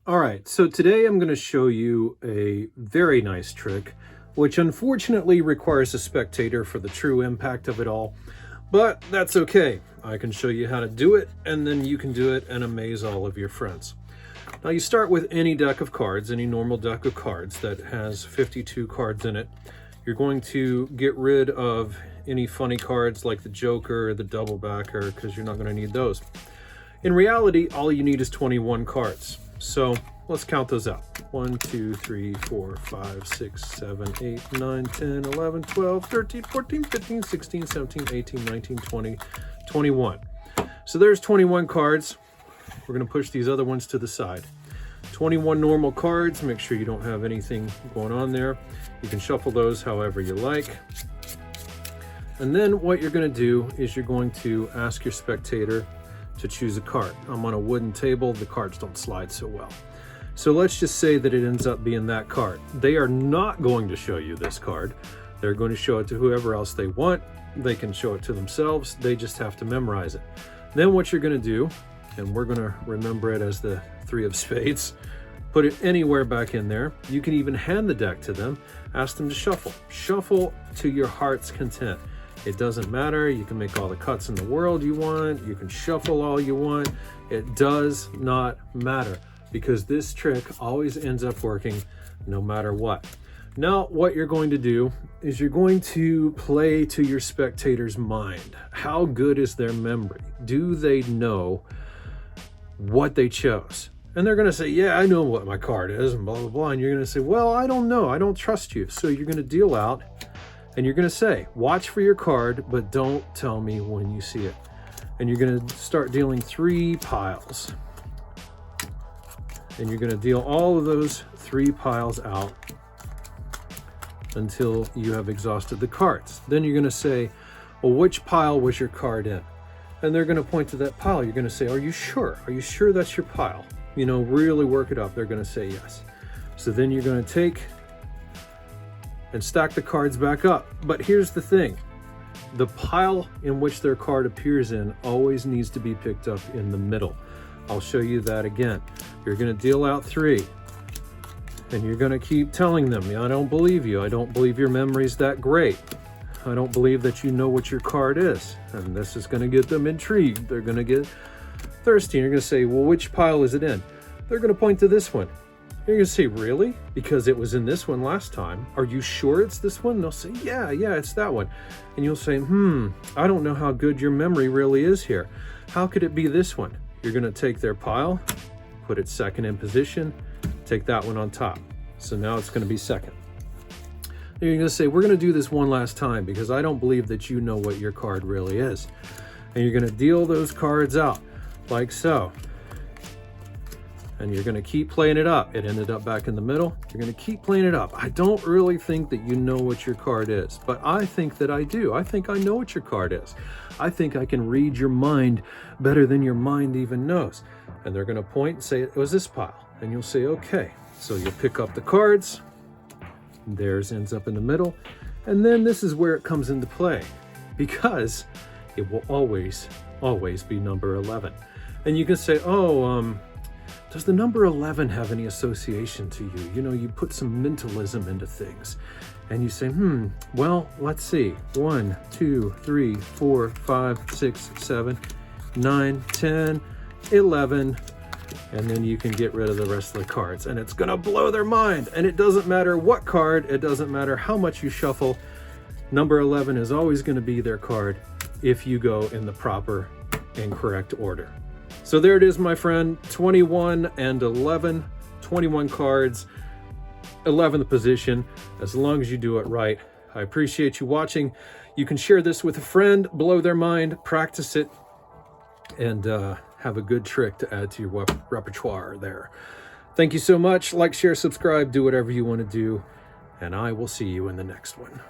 All right, so today I'm going to show you a very nice trick, which unfortunately requires a spectator for the true impact of it all, but that's okay. I can show you how to do it, and then you can do it and amaze all of your friends. Now you start with any deck of cards, any normal deck of cards that has 52 cards in it. You're going to get rid of any funny cards like the Joker or the double backer, because you're not going to need those. In reality, all you need is 21 cards. So let's count those out. 1, 2, 3, 4, 5, 6, 7, 8, 9, 10, 11, 12, 13, 14, 15, 16, 17, 18, 19, 20, 21. So there's 21 cards. We're going to push these other ones to the side. 21 normal cards. Make sure you don't have anything going on there. You can shuffle those however you like. And then what you're going to do is you're going to ask your spectator to choose a card. I'm on a wooden table. The cards don't slide so well. So let's just say that it ends up being that card. They are not going to show you this card. They're going to show it to whoever else they want. They can show it to themselves. They just have to memorize it. Then what you're going to do, and we're going to remember it as the 3 of spades, put it anywhere back in there. You can even hand the deck to them, ask them to shuffle. Shuffle to your heart's content. It doesn't matter. You can make all the cuts in the world you want. You can shuffle all you want. It does not matter, because this trick always ends up working no matter what. Now, what you're going to do is you're going to play to your spectator's mind. How good is their memory? Do they know what they chose? And they're going to say, yeah, I know what my card is, and blah, blah, blah. And you're going to say, well, I don't know. I don't trust you. So you're going to deal out. And you're going to say, watch for your card, but don't tell me when you see it. And you're going to start dealing 3 piles. And you're going to deal all of those 3 piles out until you have exhausted the cards. Then you're going to say, well, which pile was your card in? And they're going to point to that pile. You're going to say, are you sure? Are you sure that's your pile? You know, really work it up. They're going to say yes. So then you're going to take and stack the cards back up. But here's the thing. The pile in which their card appears in always needs to be picked up in the middle. I'll show you that again. You're going to deal out 3. And you're going to keep telling them, I don't believe you. I don't believe your memory's that great. I don't believe that you know what your card is. And this is going to get them intrigued. They're going to get thirsty. And you're going to say, well, which pile is it in? They're going to point to this one. You're going to say, really? Because it was in this one last time. Are you sure it's this one? And they'll say, yeah, it's that one. And you'll say, I don't know how good your memory really is here. How could it be this one? You're going to take their pile, put it second in position, take that one on top. So now it's going to be second. And you're going to say, we're going to do this one last time because I don't believe that you know what your card really is. And you're going to deal those cards out like so. And you're going to keep playing it up. It ended up back in the middle. You're going to keep playing it up. I don't really think that you know what your card is, but I think that I do. I think I know what your card is. I think I can read your mind better than your mind even knows. And they're going to point and say, it was this pile. And you'll say, okay. So you'll pick up the cards. Theirs ends up in the middle. And then this is where it comes into play, because it will always be number 11. And you can say, does the number 11 have any association to you? You know, you put some mentalism into things. And you say, well, let's see. 1, 2, 3, 4, 5, 6, 7, 9, 10, 11. And then you can get rid of the rest of the cards. And it's going to blow their mind. And it doesn't matter what card. It doesn't matter how much you shuffle. Number 11 is always going to be their card if you go in the proper and correct order. So there it is, my friend, 21 and 11, 21 cards, 11th position, as long as you do it right. I appreciate you watching. You can share this with a friend, blow their mind, practice it, and have a good trick to add to your repertoire there. Thank you so much. Like, share, subscribe, do whatever you want to do, and I will see you in the next one.